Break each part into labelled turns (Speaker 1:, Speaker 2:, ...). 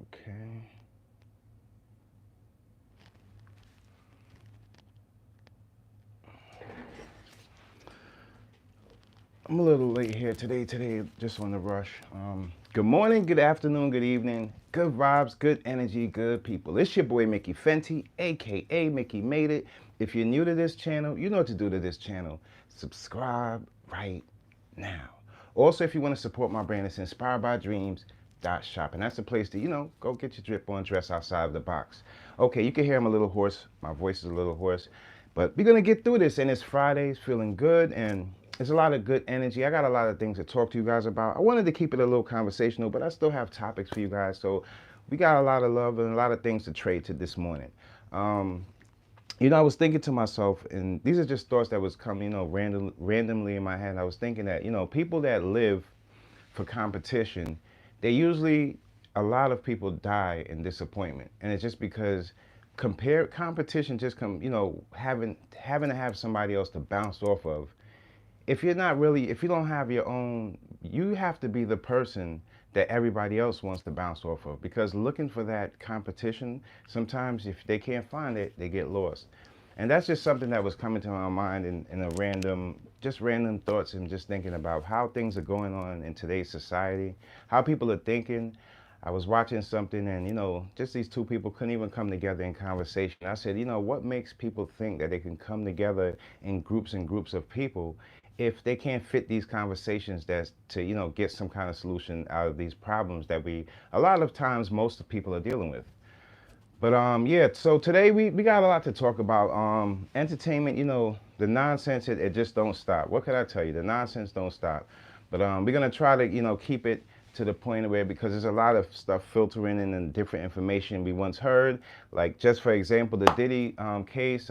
Speaker 1: Okay. I'm a little late here today. Just on the rush. Good morning, good afternoon, good evening, good vibes, good energy, good people. It's your boy Mickey Fenty, aka Mickey Made It. If you're new to this channel, you know what to do to this channel. Subscribe right now. Also, if you want to support my brand, it's inspired by dreams. Shop, and that's the place to go get your drip on, dress outside of the box. Okay, you can hear I'm a little hoarse. My voice is a little hoarse, but we're gonna get through this. And it's Fridays, feeling good, and there's a lot of good energy. I got a lot of things to talk to you guys about. I wanted to keep it a little conversational, but I still have topics for you guys. So we got a lot of love and a lot of things to trade to this morning. Um, I was thinking to myself, and these are just thoughts that was coming, randomly in my head. I was thinking that, people that live for competition, they usually, a lot of people die in disappointment. And it's just because competition just having to have somebody else to bounce off of. If you don't have your own, you have to be the person that everybody else wants to bounce off of, because looking for that competition, sometimes if they can't find it, they get lost. And that's just something that was coming to my mind in a random thoughts, and just thinking about how things are going on in today's society, how people are thinking. I was watching something, and just these two people couldn't even come together in conversation. I said, what makes people think that they can come together in groups and groups of people if they can't fit these conversations that's to get some kind of solution out of these problems that we a lot of times most of people are dealing with. But yeah, so today we got a lot to talk about. Entertainment, the nonsense, it just don't stop. What can I tell you? The nonsense don't stop. But we're gonna try to keep it to the point where, because there's a lot of stuff filtering in and different information we once heard. Like, just for example, the Diddy case.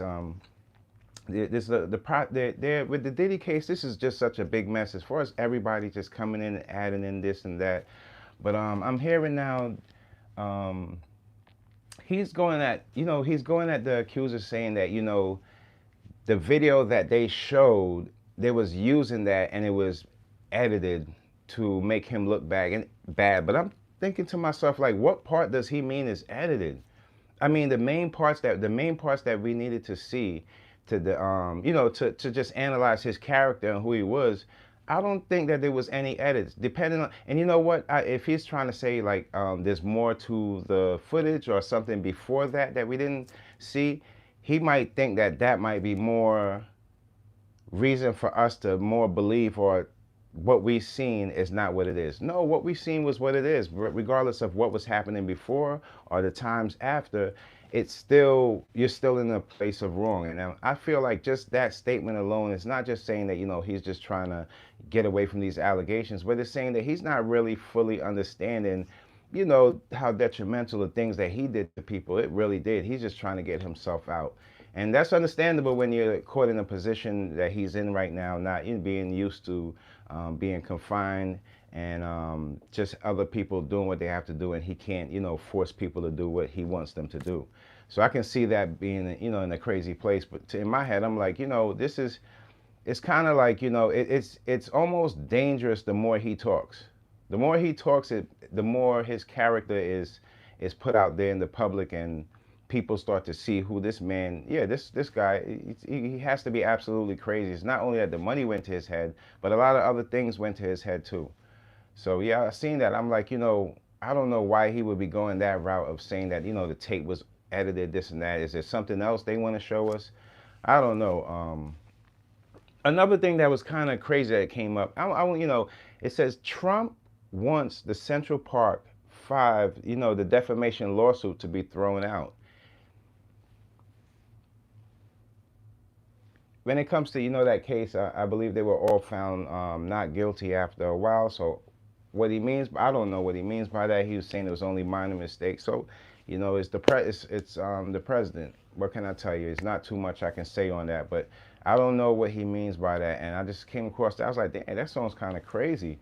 Speaker 1: This with the Diddy case. This is just such a big mess as far as everybody just coming in and adding in this and that. But I'm hearing now. Um, he's going at the accuser, saying that the video that they showed, they was using that, and it was edited to make him look bad. But I'm thinking to myself, like, what part does he mean is edited? I mean, the main parts that we needed to see, to the to just analyze his character and who he was. I don't think that there was any edits. Depending on, and you know what, if he's trying to say, like, there's more to the footage or something before that we didn't see, he might think that that might be more reason for us to more believe, or what we've seen is not what it is. No, what we've seen was what it is, regardless of what was happening before or the times after. You're still in a place of wrong. And I feel like just that statement alone is not just saying that he's just trying to get away from these allegations, but it's saying that he's not really fully understanding how detrimental the things that he did to people, it really did. He's just trying to get himself out. And that's understandable when you're caught in a position that he's in right now, not being used to being confined, and just other people doing what they have to do, and he can't, force people to do what he wants them to do. So I can see that being, in a crazy place. But in my head, I'm like, it's kind of like, it's almost dangerous. The more he talks, the more his character is put out there in the public, and people start to see who this man, yeah, this guy, he has to be absolutely crazy. It's not only that the money went to his head, but a lot of other things went to his head too. So yeah, I seen that. I'm like, I don't know why he would be going that route of saying that, the tape was edited, this and that. Is there something else they want to show us? I don't know. Another thing that was kind of crazy that came up, it says Trump wants the Central Park 5, the defamation lawsuit, to be thrown out. When it comes to that case, I believe they were all found not guilty after a while. So what he means, I don't know what he means by that. He was saying it was only minor mistakes. So it's the president. What can I tell you? It's not too much I can say on that, but I don't know what he means by that. And I just came across that. I was like, damn, that sounds kind of crazy.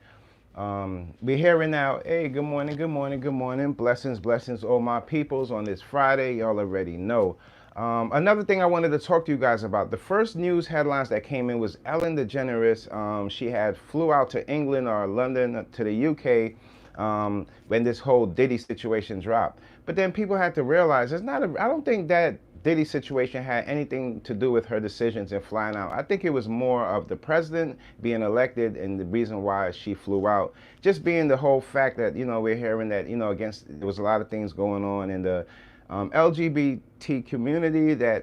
Speaker 1: We're hearing now, hey, good morning, good morning, good morning. Blessings, blessings, all my peoples on this Friday. Y'all already know. Another thing I wanted to talk to you guys about. The first news headlines that came in was Ellen DeGeneres. She had flew out to England or London to the UK when this whole Diddy situation dropped. But then people had to realize it's not. I don't think that Diddy situation had anything to do with her decisions in flying out. I think it was more of the president being elected and the reason why she flew out. Just being the whole fact that we're hearing that against there was a lot of things going on in the LGBT community that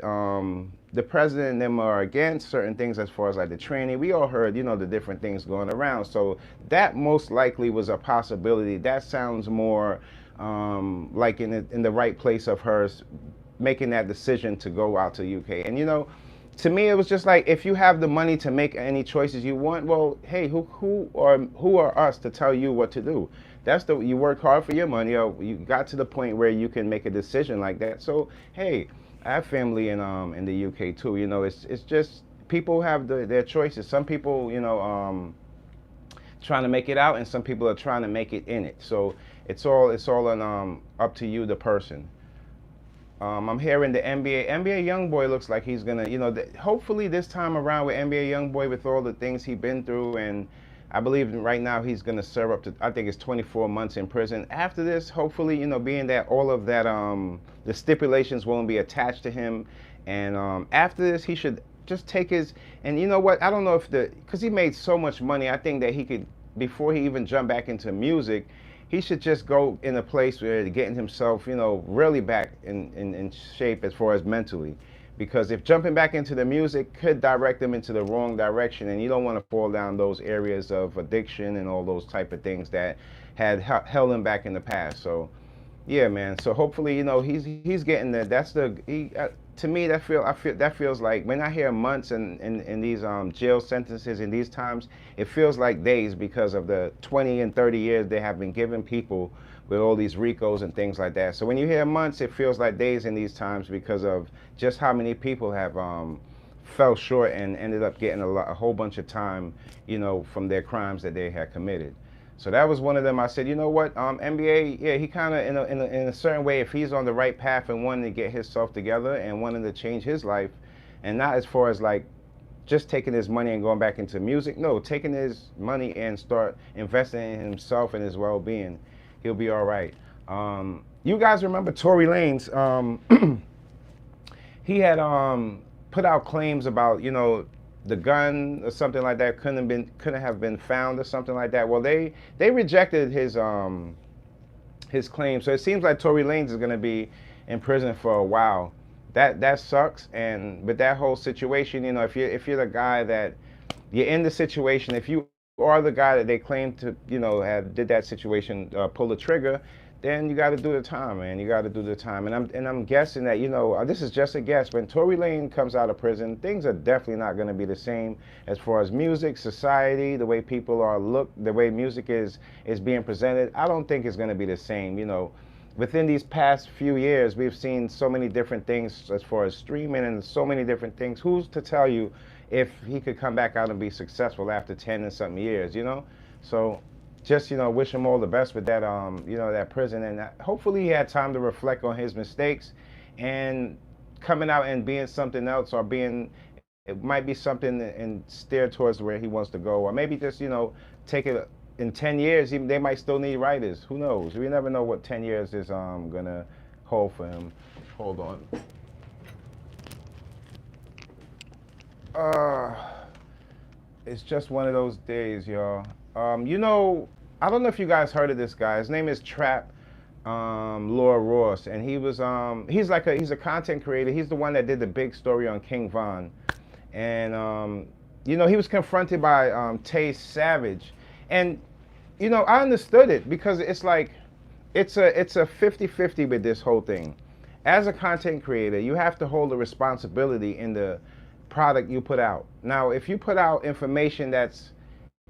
Speaker 1: the president and them are against certain things as far as like the training. We all heard, the different things going around. So that most likely was a possibility. That sounds more like in the right place of hers making that decision to go out to UK. And to me, it was just like, if you have the money to make any choices you want, well, hey, who are us to tell you what to do? You work hard for your money, or you got to the point where you can make a decision like that. So hey, I have family in the UK too. It's just people have their choices. Some people, trying to make it out, and some people are trying to make it in it. So it's all up to you, the person. I'm hearing the NBA YoungBoy looks like he's gonna, hopefully this time around with NBA YoungBoy, with all the things he's been through, and I believe right now he's gonna serve up to, I think it's 24 months in prison. After this, hopefully, being that all of that, the stipulations won't be attached to him, and after this, he should just take his, and you know what? I don't know if because he made so much money, I think that he could, before he even jumped back into music, he should just go in a place where getting himself, really back in shape as far as mentally. Because if jumping back into the music could direct him into the wrong direction, and you don't want to fall down those areas of addiction and all those type of things that had held him back in the past. So, yeah, man. So hopefully, he's getting there. To me, that feels like, when I hear months in these jail sentences in these times, it feels like days, because of the 20 and 30 years they have been giving people with all these RICOs and things like that. So when you hear months, it feels like days in these times, because of just how many people have fell short and ended up getting a whole bunch of time, from their crimes that they had committed. So that was one of them. I said, you know what, NBA, yeah, he kind of, in a certain way, if he's on the right path and wanting to get himself together and wanting to change his life, and not as far as like just taking his money and going back into music, no, taking his money and start investing in himself and his well-being, he'll be all right. You guys remember Tory Lanez? He had put out claims about, the gun or something like that couldn't have been found or something like that. Well, they rejected his claim. So it seems like Tory Lanez is going to be in prison for a while. That sucks. And with that whole situation, if you're the guy that you're in the situation, if you are the guy that they claim to, have did that situation, pull the trigger, then you got to do the time, man. You got to do the time. And I'm guessing that, this is just a guess. When Tory Lanez comes out of prison, things are definitely not going to be the same as far as music, society, the way people are the way music is being presented. I don't think it's going to be the same. Within these past few years, we've seen so many different things as far as streaming and so many different things. Who's to tell you if he could come back out and be successful after 10 and something years, So just, wish him all the best with that, that prison. And hopefully he had time to reflect on his mistakes and coming out and being something else, or it might be something and steer towards where he wants to go. Or maybe just, take it in 10 years, they might still need writers. Who knows? We never know what 10 years is gonna hold for him. Hold on. It's just one of those days, y'all. I don't know if you guys heard of this guy. His name is Trap Law Ross, and he's a content creator. He's the one that did the big story on King Von, and he was confronted by Tay Savage, and I understood it, because it's like it's a 50-50 with this whole thing. As a content creator, you have to hold a responsibility in the product you put out. Now, if you put out information that's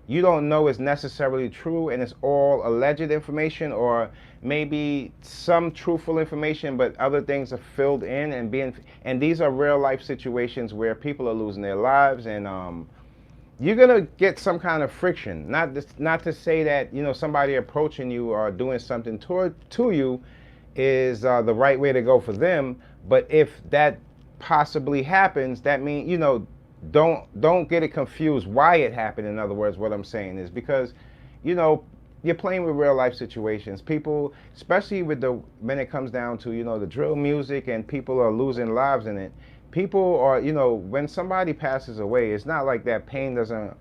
Speaker 1: you don't know is necessarily true, and it's all alleged information, or maybe some truthful information, but other things are filled in and these are real life situations where people are losing their lives, and you're gonna get some kind of friction. Not to say that somebody approaching you or doing something to you is the right way to go for them, but if that possibly happens, that means don't get it confused why it happened. In other words, what I'm saying is, because you're playing with real life situations. People, especially with the when it comes down to the drill music and people are losing lives in it. People are when somebody passes away, it's not like that pain doesn't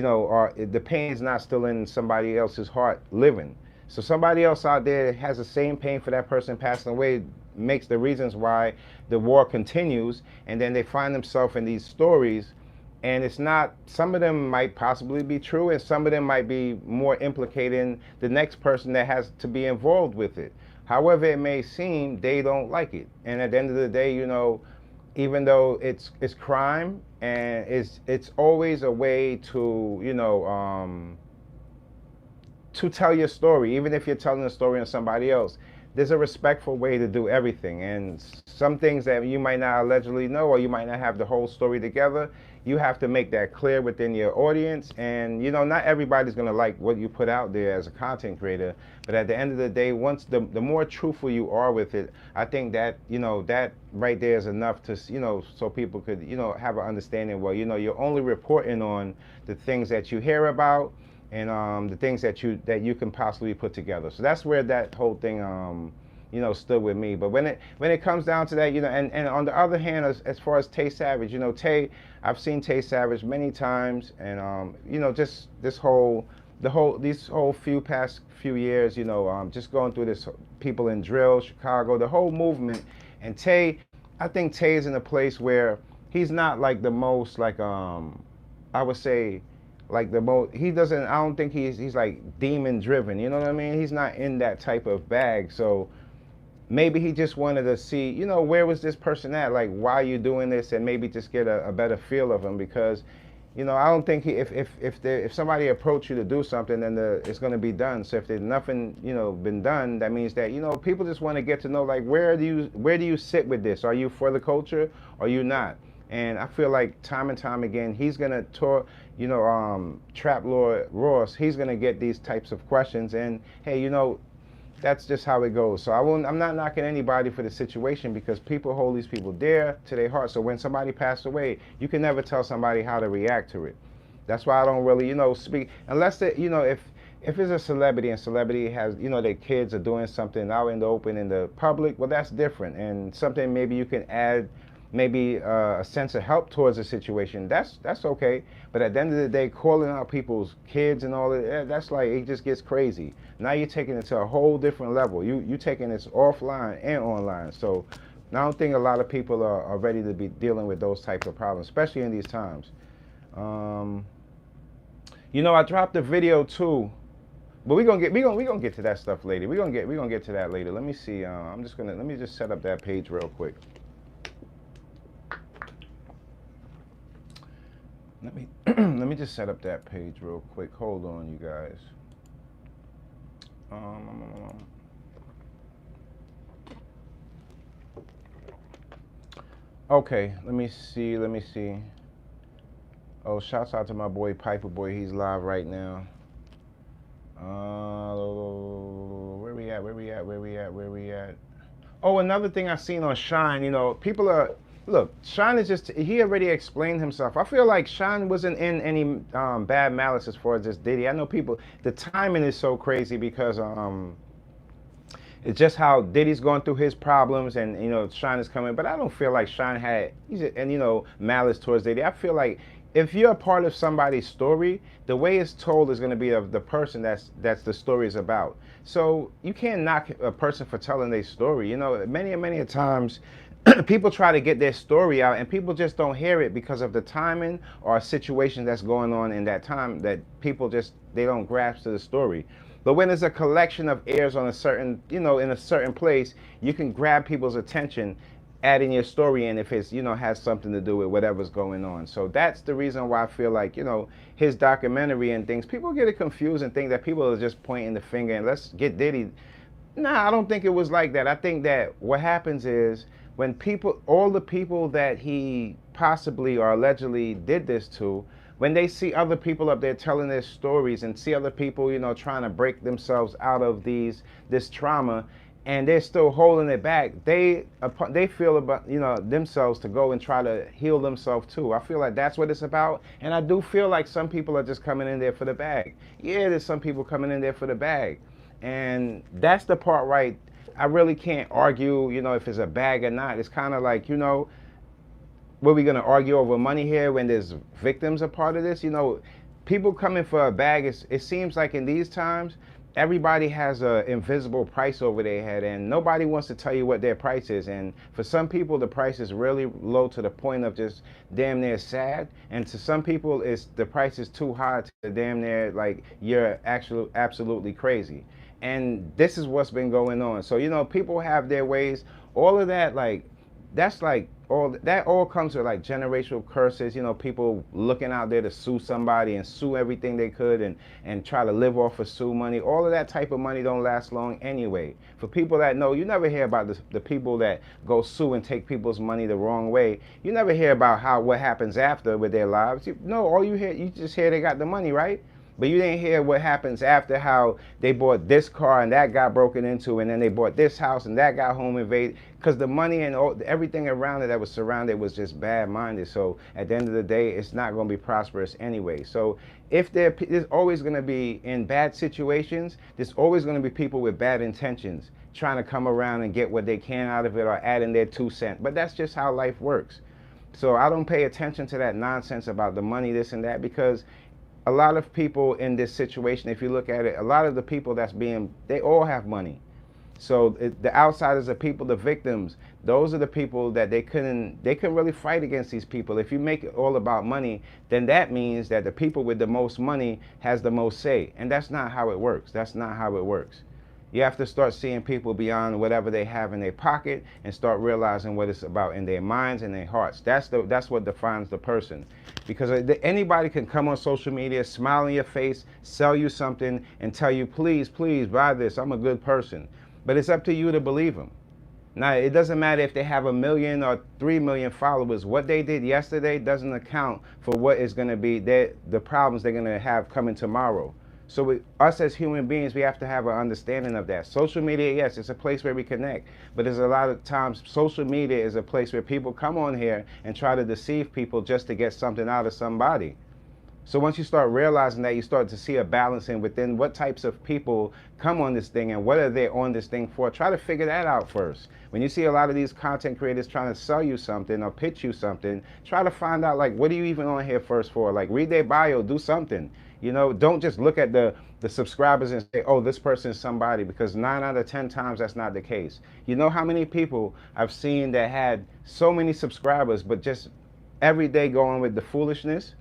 Speaker 1: or the pain is not still in somebody else's heart living. So somebody else out there has the same pain for that person passing away, makes the reasons why the war continues, and then they find themselves in these stories, and it's not, some of them might possibly be true and some of them might be more implicating the next person that has to be involved with it. However it may seem, they don't like it, and at the end of the day, even though it's crime, and it's always a way to to tell your story. Even if you're telling a story on somebody else, there's a respectful way to do everything. And some things that you might not allegedly know, or you might not have the whole story together, you have to make that clear within your audience. And not everybody's going to like what you put out there as a content creator, but at the end of the day, once the more truthful you are with it, I think that that right there is enough to so people could have an understanding. Well, you're only reporting on the things that you hear about, and the things that you can possibly put together. So that's where that whole thing stood with me. But when it comes down to that, and on the other hand, as far as Tay Savage, Tay, I've seen Tay Savage many times, and just these whole past few years, just going through this, people in drill, Chicago, the whole movement. And Tay, I think Tay is in a place where he's not like the most, like I would say, like the most, he doesn't, I don't think he's like demon driven, you know what I mean? He's not in that type of bag. So maybe he just wanted to see, where was this person at? Like, why are you doing this? And maybe just get a better feel of him, because I don't think if somebody approached you to do something, then it's going to be done. So if there's nothing been done, that means that people just want to get to know, like, where do you sit with this? Are you for the culture or are you not? And I feel like time and time again, he's gonna Trap Lord Ross, he's gonna get these types of questions, and hey, that's just how it goes. So I'm not knocking anybody for the situation, because people hold these people dear to their heart. So when somebody passed away, you can never tell somebody how to react to it. That's why I don't really, speak, unless that, if it's a celebrity and celebrity has, their kids are doing something out in the open in the public, well, that's different, and something maybe you can add maybe a sense of help towards the situation, that's okay. But at the end of the day, calling out people's kids and all that, that's like, it just gets crazy. Now you're taking it to a whole different level. You taking this offline and online. So I don't think a lot of people are ready to be dealing with those types of problems, especially in these times. I dropped a video too, but we gonna get to that stuff later. We gonna get to that later. Let me see. Let me just set up that page real quick. Let me just set up that page real quick. Hold on, you guys. Okay, let me see. Oh, shouts out to my boy Piper Boy. He's live right now. Where we at? Oh, another thing I seen on Shine, people are, look, Shine is just, he already explained himself. I feel like Shine wasn't in any bad malice as far as this Diddy. I know people, the timing is so crazy because it's just how Diddy's going through his problems, and Shine is coming. But I don't feel like Shine had malice towards Diddy. I feel like if you're a part of somebody's story, the way it's told is going to be of the person that's the story is about. So you can't knock a person for telling their story. Many times people try to get their story out, and people just don't hear it because of the timing or a situation that's going on in that time, that people just, they don't grasp to the story. But when there's a collection of ears on a certain, in a certain place, you can grab people's attention, adding your story in if it's, has something to do with whatever's going on. So that's the reason why I feel like, his documentary and things, people get it confused and think that people are just pointing the finger and let's get Diddy. Nah, I don't think it was like that. I think that what happens is, when people, all the people that he possibly or allegedly did this to, when they see other people up there telling their stories and see other people, trying to break themselves out of this trauma, and they're still holding it back, they feel about, themselves to go and try to heal themselves too. I feel like that's what it's about, and I do feel like some people are just coming in there for the bag. Yeah, there's some people coming in there for the bag, and that's the part, right? I really can't argue, if it's a bag or not. It's kind of like, were we gonna argue over money here when there's victims a part of this? People coming for a bag. It seems like in these times, everybody has an invisible price over their head, and nobody wants to tell you what their price is. And for some people, the price is really low to the point of just damn near sad. And to some people, the price is too high to damn near like you're actually absolutely crazy. And this is what's been going on. So people have their ways. All of that, like, that's like all comes with like generational curses. People looking out there to sue somebody and sue everything they could and try to live off of sue money. All of that type of money don't last long anyway. For people that know, you never hear about the people that go sue and take people's money the wrong way. You never hear about what happens after with their lives. All you just hear they got the money, right? But you didn't hear what happens after, how they bought this car and that got broken into, and then they bought this house and that got home invaded, because the money and everything around it that was surrounded was just bad-minded. So at the end of the day, it's not going to be prosperous anyway. So if there's always going to be, in bad situations, there's always going to be people with bad intentions trying to come around and get what they can out of it or add in their 2 cents. But that's just how life works. So I don't pay attention to that nonsense about the money, this and that, because a lot of people in this situation, if you look at it, a lot of the people they all have money. So the outsiders are people, the victims, those are the people that they couldn't really fight against these people. If you make it all about money, then that means that the people with the most money has the most say. And that's not how it works. That's not how it works. You have to start seeing people beyond whatever they have in their pocket and start realizing what it's about in their minds and their hearts. That's what defines the person. Because anybody can come on social media, smile in your face, sell you something, and tell you, please, please buy this. I'm a good person. But it's up to you to believe them. Now, it doesn't matter if they have 1 million or 3 million followers. What they did yesterday doesn't account for what is going to be the problems they're going to have coming tomorrow. So us as human beings, we have to have an understanding of that. Social media, yes, it's a place where we connect. But there's a lot of times social media is a place where people come on here and try to deceive people just to get something out of somebody. So once you start realizing that, you start to see a balancing within what types of people come on this thing and what are they on this thing for. Try to figure that out first. When you see a lot of these content creators trying to sell you something or pitch you something, try to find out, like, what are you even on here first for? Like, read their bio, do something. Don't just look at the subscribers and say, oh, this person is somebody, because 9 out of 10 times that's not the case. You know how many people I've seen that had so many subscribers but just every day going with the foolishness?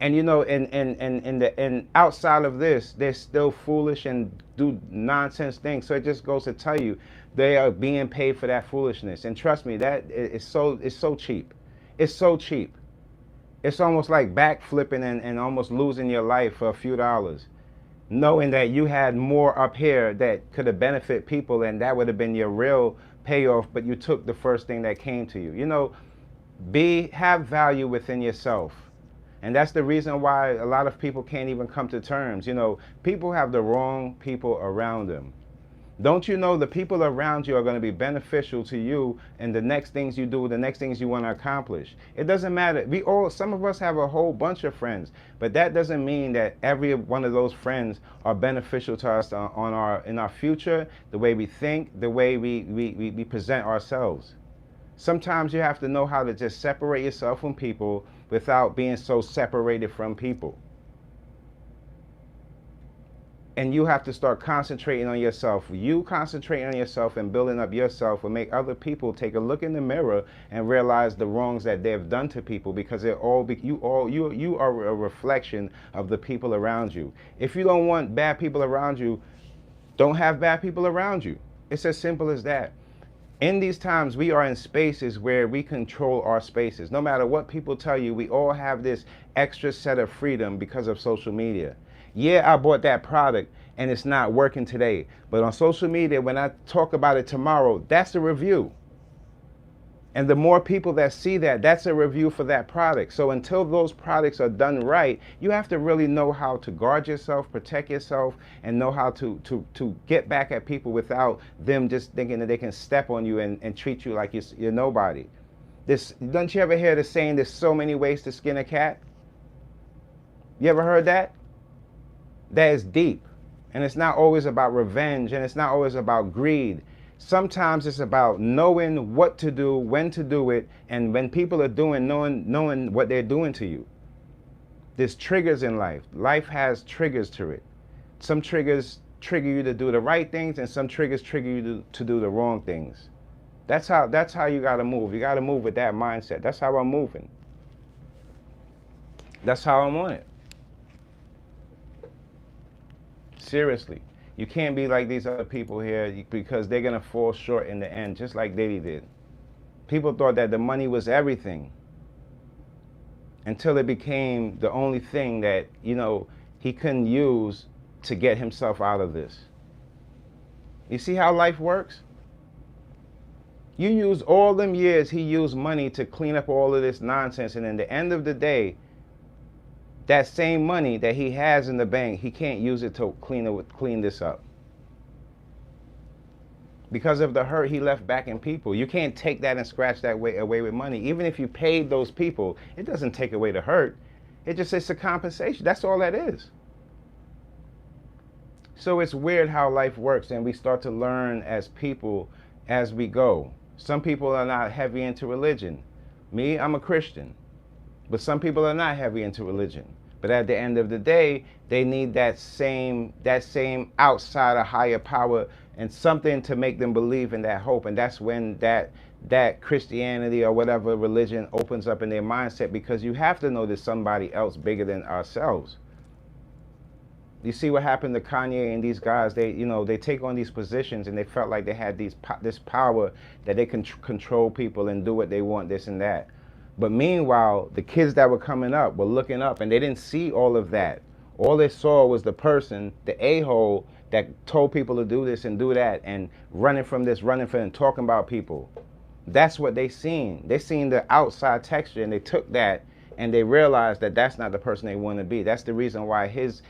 Speaker 1: And and outside of this, they're still foolish and do nonsense things. So it just goes to tell you, they are being paid for that foolishness. And trust me, that is so cheap. It's so cheap. It's almost like backflipping and almost losing your life for a few dollars, knowing that you had more up here that could have benefited people, and that would have been your real payoff, but you took the first thing that came to you. Have value within yourself. And that's the reason why a lot of people can't even come to terms. People have the wrong people around them. Don't you know the people around you are going to be beneficial to you in the next things you do, the next things you want to accomplish? It doesn't matter. Some of us have a whole bunch of friends, but that doesn't mean that every one of those friends are beneficial to us in our future, the way we think, the way we present ourselves. Sometimes you have to know how to just separate yourself from people without being so separated from people. And you have to start concentrating on yourself. You concentrating on yourself and building up yourself will make other people take a look in the mirror and realize the wrongs that they've done to people, because you are a reflection of the people around you. If you don't want bad people around you, don't have bad people around you. It's as simple as that. In these times, we are in spaces where we control our spaces. No matter what people tell you, we all have this extra set of freedom because of social media. Yeah, I bought that product and it's not working today, but on social media, when I talk about it tomorrow, that's a review. And the more people that see that, that's a review for that product. So until those products are done right, you have to really know how to guard yourself, protect yourself, and know how to get back at people without them just thinking that they can step on you and treat you like you're nobody. Don't you ever hear the saying, there's so many ways to skin a cat? You ever heard that? That is deep. And it's not always about revenge, and it's not always about greed. Sometimes it's about knowing what to do, when to do it, and when people are doing, knowing what they're doing to you. There's triggers in life. Life has triggers to it. Some triggers trigger you to do the right things, and some triggers trigger you to do the wrong things. That's how you gotta move. You gotta move with that mindset. That's how I'm moving. That's how I'm on it. Seriously. You can't be like these other people here because they're gonna fall short in the end, just like Diddy did. People thought that the money was everything until it became the only thing that, he couldn't use to get himself out of this. You see how life works? You use all them years, he used money to clean up all of this nonsense, and in the end of the day, that same money that he has in the bank, he can't use it to clean this up. Because of the hurt he left back in people. You can't take that and scratch that away with money. Even if you paid those people, it doesn't take away the hurt. It just is a compensation. That's all that is. So it's weird how life works, and we start to learn as people as we go. Some people are not heavy into religion. Me, I'm a Christian. But some people are not heavy into religion. But at the end of the day, they need that same outside of higher power and something to make them believe in that hope. And that's when that Christianity or whatever religion opens up in their mindset, because you have to know there's somebody else bigger than ourselves. You see what happened to Kanye and these guys? They take on these positions, and they felt like they had this power that they can control people and do what they want, this and that. But meanwhile, the kids that were coming up were looking up, and they didn't see all of that. All they saw was the person, the a-hole, that told people to do this and do that, and running from this, running from, and talking about people. That's what they seen. They seen the outside texture, and they took that, and they realized that that's not the person they want to be. That's the reason why his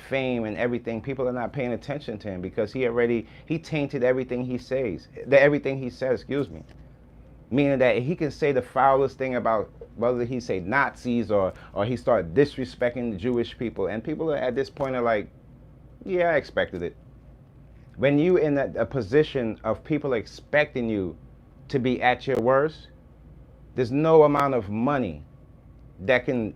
Speaker 1: fame and everything, people are not paying attention to him, because he tainted everything he says. Everything he says, excuse me. Meaning that he can say the foulest thing about, whether he say Nazis or he start disrespecting the Jewish people, and people at this point are like, yeah, I expected it. When you in a position of people expecting you to be at your worst, there's no amount of money that can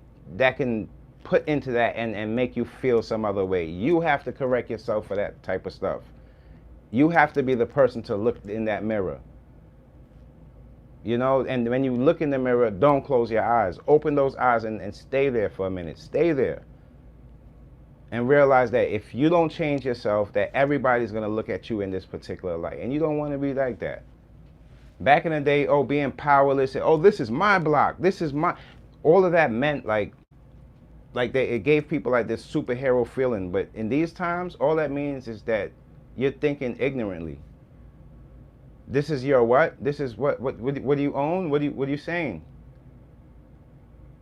Speaker 1: put into that and make you feel some other way. You have to correct yourself for that type of stuff. You have to be the person to look in that mirror. And when you look in the mirror, don't close your eyes. Open those eyes and stay there for a minute. Stay there. And realize that if you don't change yourself, that everybody's going to look at you in this particular light. And you don't want to be like that. Back in the day, being powerless, this is my block. This is my... All of that meant it gave people like this superhero feeling. But in these times, all that means is that you're thinking ignorantly. This is your what? This is what do you own? What are you saying?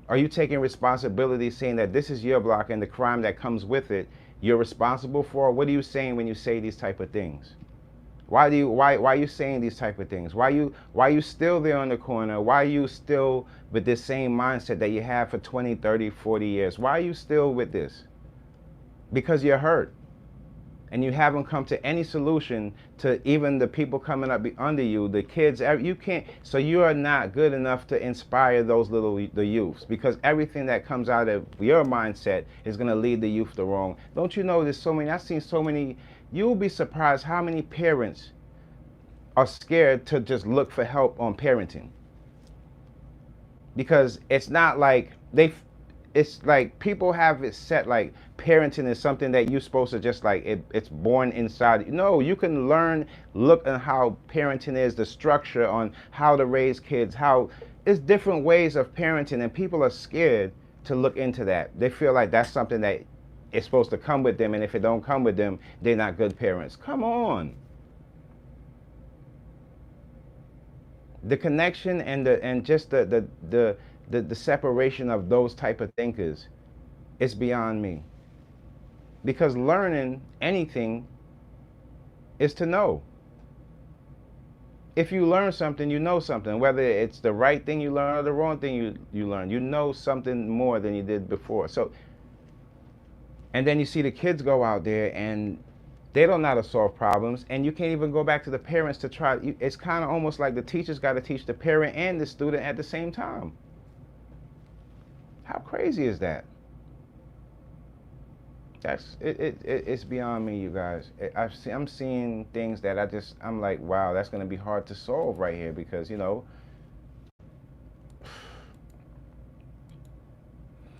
Speaker 1: Are you taking responsibility, saying that this is your block and the crime that comes with it, you're responsible for? What are you saying when you say these type of things? Why are you saying these type of things? Why are you still there on the corner? Why are you still with this same mindset that you have for 20, 30, 40 years? Why are you still with this? Because you're hurt. And you haven't come to any solution to even the people coming up under you, the kids. You can't. So you are not good enough to inspire the youths, because everything that comes out of your mindset is going to lead the youth the wrong. Don't you know? There's so many. I've seen so many. You'll be surprised how many parents are scared to just look for help on parenting, because it's not like it's like people have it set like parenting is something that you're supposed to just like, it's born inside. No, you can look at how parenting is, the structure on how to raise kids, it's different ways of parenting, and people are scared to look into that. They feel like that's something that is supposed to come with them, and if it don't come with them, they're not good parents. Come on. The connection and just the separation of those type of thinkers is beyond me. Because learning anything is to know. If you learn something, you know something. Whether it's the right thing you learn or the wrong thing you learn, you know something more than you did before. So, and then you see the kids go out there and they don't know how to solve problems, and you can't even go back to the parents to try. It's kind of almost like the teacher's got to teach the parent and the student at the same time. How crazy is that? It's beyond me, you guys. I'm seeing things that I'm like, wow, that's going to be hard to solve right here, because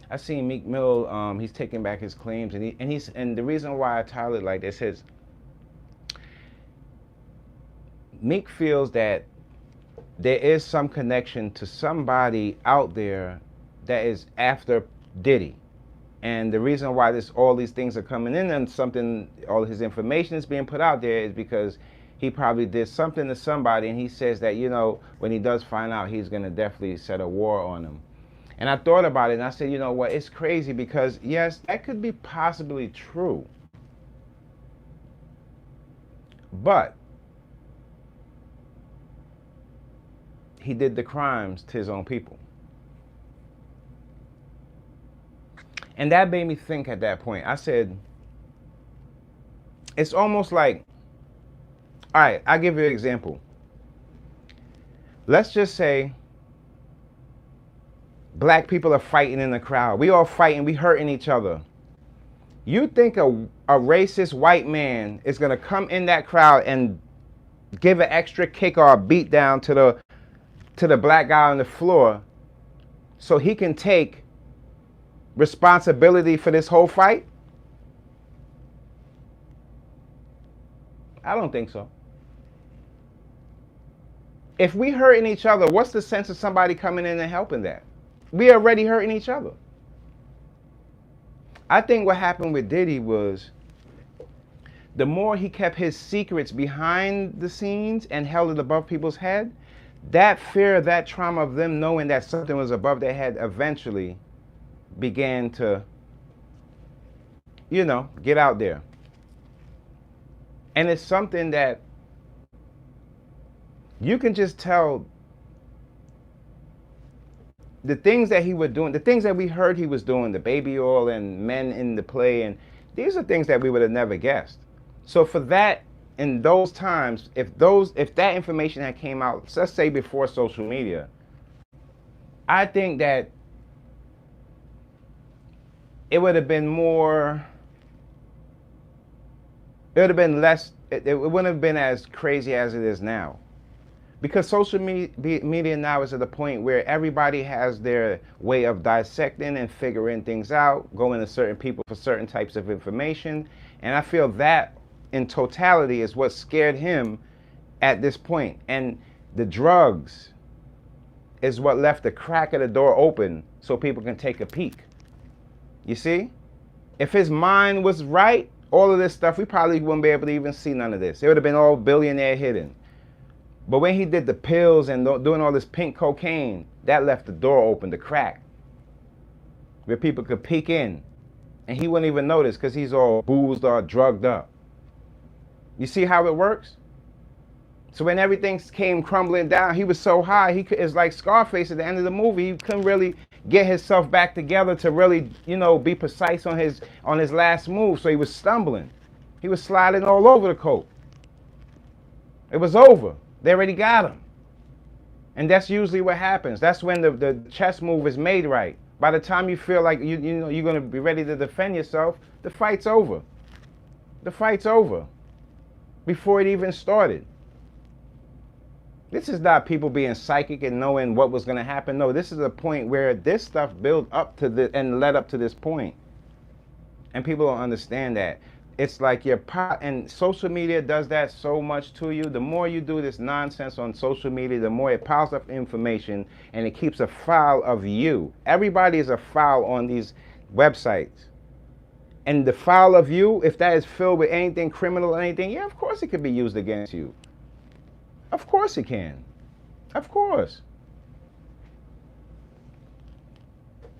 Speaker 1: I seen Meek Mill. He's taking back his claims, and the reason why I titled it like this is Meek feels that there is some connection to somebody out there that is after Diddy. And the reason why all these things are coming in and all his information is being put out there is because he probably did something to somebody, and he says that, when he does find out, he's going to definitely set a war on them. And I thought about it, and I said, you know what, it's crazy, because yes, that could be possibly true. But he did the crimes to his own people. And that made me think at that point. I said, it's almost like, all right, I'll give you an example. Let's just say black people are fighting in the crowd. We all fighting, we hurting each other. You think a racist white man is going to come in that crowd and give an extra kick or a beat down to the black guy on the floor so he can take responsibility for this whole fight? I don't think so. If we hurting each other, what's the sense of somebody coming in and helping that? We already hurting each other. I think what happened with Diddy was the more he kept his secrets behind the scenes and held it above people's head, that fear, that trauma of them knowing that something was above their head eventually began to, get out there. And it's something that you can just tell the things that he was doing, the things that we heard he was doing, the baby oil and men in the play, and these are things that we would have never guessed. So for that, in those times, if that information had came out, let's say before social media, I think that it would have been less, it wouldn't have been as crazy as it is now. Because social media now is at the point where everybody has their way of dissecting and figuring things out, going to certain people for certain types of information. And I feel that in totality is what scared him at this point. And the drugs is what left the crack of the door open so people can take a peek. You see? If his mind was right, all of this stuff, we probably wouldn't be able to even see none of this. It would have been all billionaire hidden. But when he did the pills and doing all this pink cocaine, that left the door open, the crack, where people could peek in. And he wouldn't even notice because he's all boozed or drugged up. You see how it works? So when everything came crumbling down, he was so high, it's like Scarface at the end of the movie. He couldn't really get himself back together to really, be precise on his last move. So he was stumbling. He was sliding all over the coat. It was over. They already got him. And that's usually what happens. That's when the chess move is made right. By the time you feel like you're going to be ready to defend yourself, the fight's over. The fight's over before it even started. This is not people being psychic and knowing what was going to happen. No, this is a point where this stuff built up to and led up to this point. And people don't understand that. It's like and social media does that so much to you. The more you do this nonsense on social media, the more it piles up information and it keeps a file of you. Everybody is a file on these websites. And the file of you, if that is filled with anything criminal or anything, yeah, of course it could be used against you. Of course it can. Of course.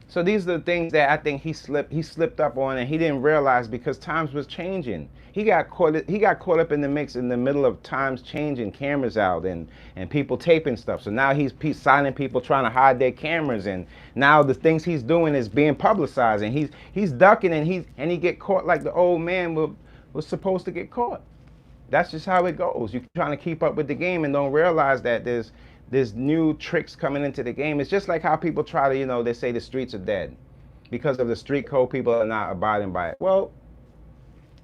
Speaker 1: So these are the things that I think he slipped up on, and he didn't realize because times was changing. He got caught up in the mix in the middle of times changing, cameras out and people taping stuff. So now he's signing people trying to hide their cameras, and now the things he's doing is being publicized, and he's ducking, and he get caught like the old man was supposed to get caught. That's just how it goes. You're trying to keep up with the game and don't realize that there's new tricks coming into the game. It's just like how people try to, they say the streets are dead. Because of the street code, people are not abiding by it. Well,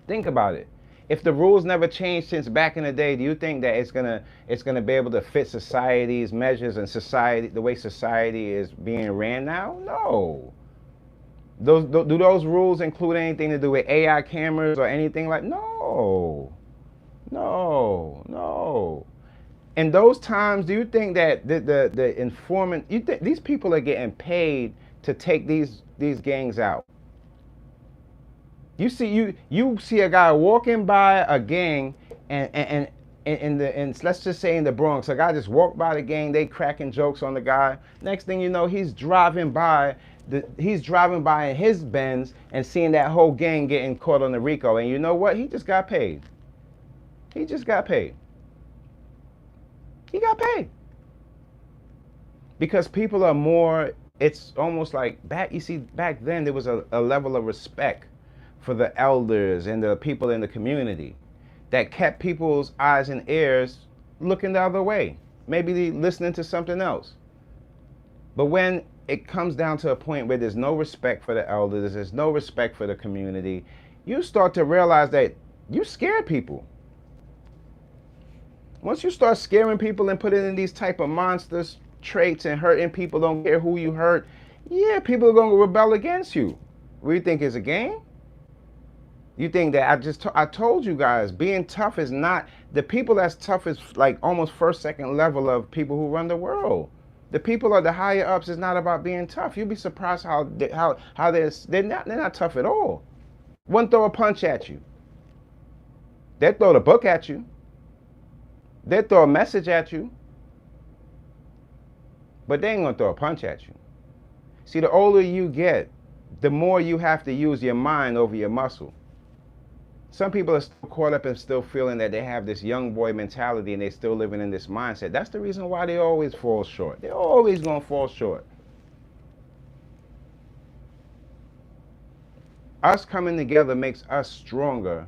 Speaker 1: think about it. If the rules never changed since back in the day, do you think that it's gonna be able to fit society's measures and the way society is being ran now? No. Do those rules include anything to do with AI cameras or anything like? No. No, no. In those times, do you think that the informant, you think these people are getting paid to take these gangs out? You see a guy walking by a gang and let's just say in the Bronx, a guy just walked by the gang, they cracking jokes on the guy. Next thing you know, he's driving by in his Benz and seeing that whole gang getting caught on the RICO. And you know what? He just got paid. He just got paid. He got paid. Because people are more, it's almost like back then there was a level of respect for the elders and the people in the community that kept people's eyes and ears looking the other way, maybe listening to something else. But when it comes down to a point where there's no respect for the elders, there's no respect for the community, you start to realize that you scared people. Once you start scaring people and putting in these type of monsters traits and hurting people, don't care who you hurt, yeah, people are going to rebel against you. What do you think is a game? You think that I told you guys, being tough is not, the people that's tough is like almost first, second level of people who run the world. The people are the higher ups. It's not about being tough. You'd be surprised how they're not tough at all. One throw a punch at you. They'll throw the book at you. They'll throw a message at you, but they ain't gonna throw a punch at you. See, the older you get, the more you have to use your mind over your muscle. Some people are still caught up and still feeling that they have this young boy mentality and they're still living in this mindset. That's the reason why they always fall short. They're always gonna fall short. Us coming together makes us stronger,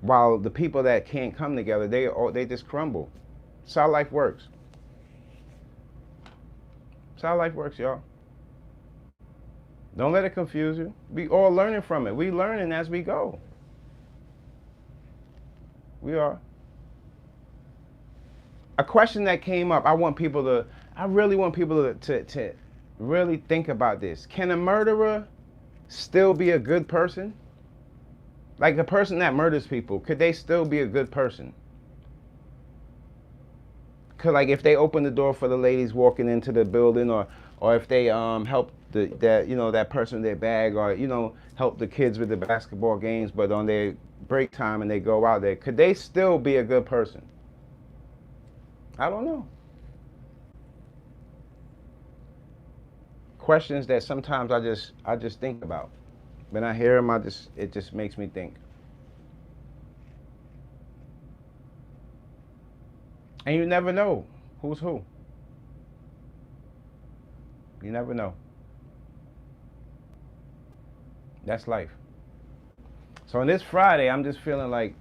Speaker 1: while the people that can't come together, they just crumble. That's how life works. That's how life works, y'all. Don't let it confuse you. We all learning from it. We learning as we go. We are. A question that came up, I really want people to really think about this. Can a murderer still be a good person? Like the person that murders people, could they still be a good person? Could, like, if they open the door for the ladies walking into the building, or if they help that person with their bag, or help the kids with the basketball games, but on their break time and they go out there, could they still be a good person? I don't know. Questions that sometimes I just think about. When I hear them, it just makes me think. And you never know who's who. You never know. That's life. So on this Friday, I'm just feeling like,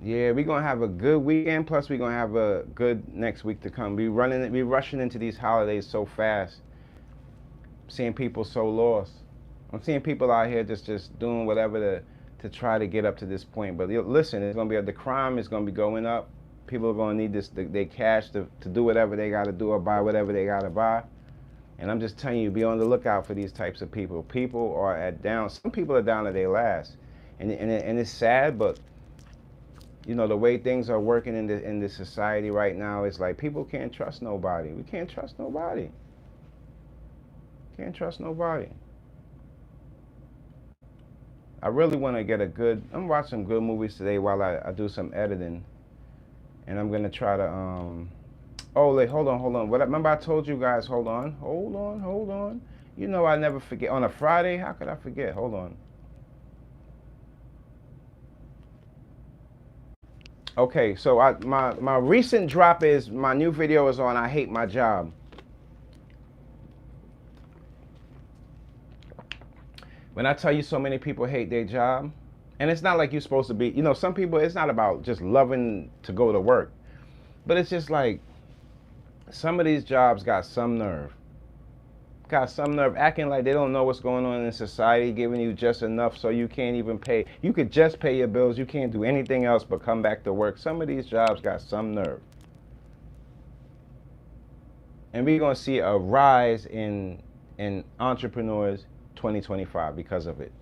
Speaker 1: yeah, we're gonna have a good weekend. Plus, we're gonna have a good next week to come. We rushing into these holidays so fast. Seeing people so lost. I'm seeing people out here just doing whatever to try to get up to this point. But listen, the crime is gonna be going up. People are gonna need their cash to do whatever they gotta do or buy whatever they gotta buy. And I'm just telling you, be on the lookout for these types of people. People are some people are down to their last. And it's sad, but the way things are working in this society right now, it's like people can't trust nobody. We can't trust nobody. Can't trust nobody. I really want to get I'm watching some good movies today while I do some editing. And I'm going to try to, Oh, wait, hold on. What? Remember I told you guys, hold on. You know I never forget. On a Friday, how could I forget? Hold on. Okay, so my recent drop is my new video is on I hate my job. When I tell you so many people hate their job, and it's not like you're supposed to be, you know, some people, it's not about just loving to go to work, but it's just like some of these jobs got some nerve acting like they don't know what's going on in society, giving you just enough so you can't even pay. You could just pay your bills. You can't do anything else but come back to work. Some of these jobs got some nerve. And we're going to see a rise in entrepreneurs 2025 because of it.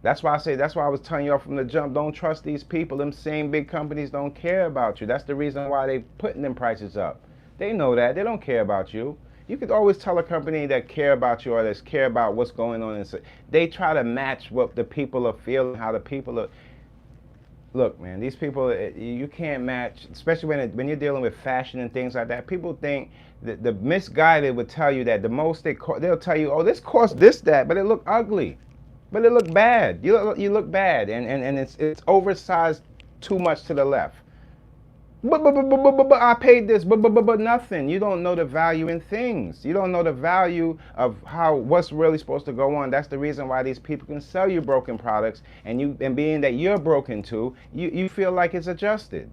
Speaker 1: That's why I was telling y'all from the jump, don't trust these people. Them same big companies don't care about you. That's the reason why they putting them prices up. They know that. They don't care about you. You could always tell a company that care about you or that care about what's going on. They try to match what the people are feeling, how the people are. Look, man, these people, you can't match, especially when you're dealing with fashion and things like that. People think that the misguided would tell you that the most they'll tell you, oh, this costs this, that, but it look ugly. But it look bad. You look bad, and it's oversized too much to the left. But I paid this, but nothing. You don't know the value in things. You don't know the value of what's really supposed to go on. That's the reason why these people can sell you broken products, and being that you're broken too, you feel like it's adjusted.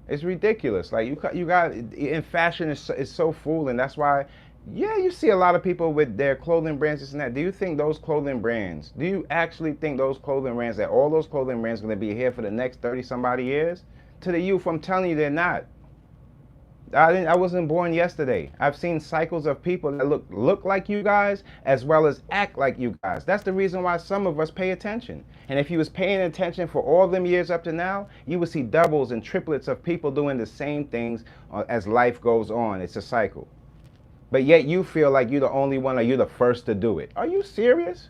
Speaker 1: It's ridiculous. Like you got in fashion is so fooling. That's why. Yeah, you see a lot of people with their clothing brands, this and that. Do you think those clothing brands, do you actually think those clothing brands, that all those clothing brands are going to be here for the next 30 somebody years? To the youth, I'm telling you, they're not. I wasn't born yesterday. I've seen cycles of people that look like you guys as well as act like you guys. That's the reason why some of us pay attention. And if you was paying attention for all them years up to now, you would see doubles and triplets of people doing the same things as life goes on. It's a cycle. But yet you feel like you're the only one or you're the first to do it. Are you serious?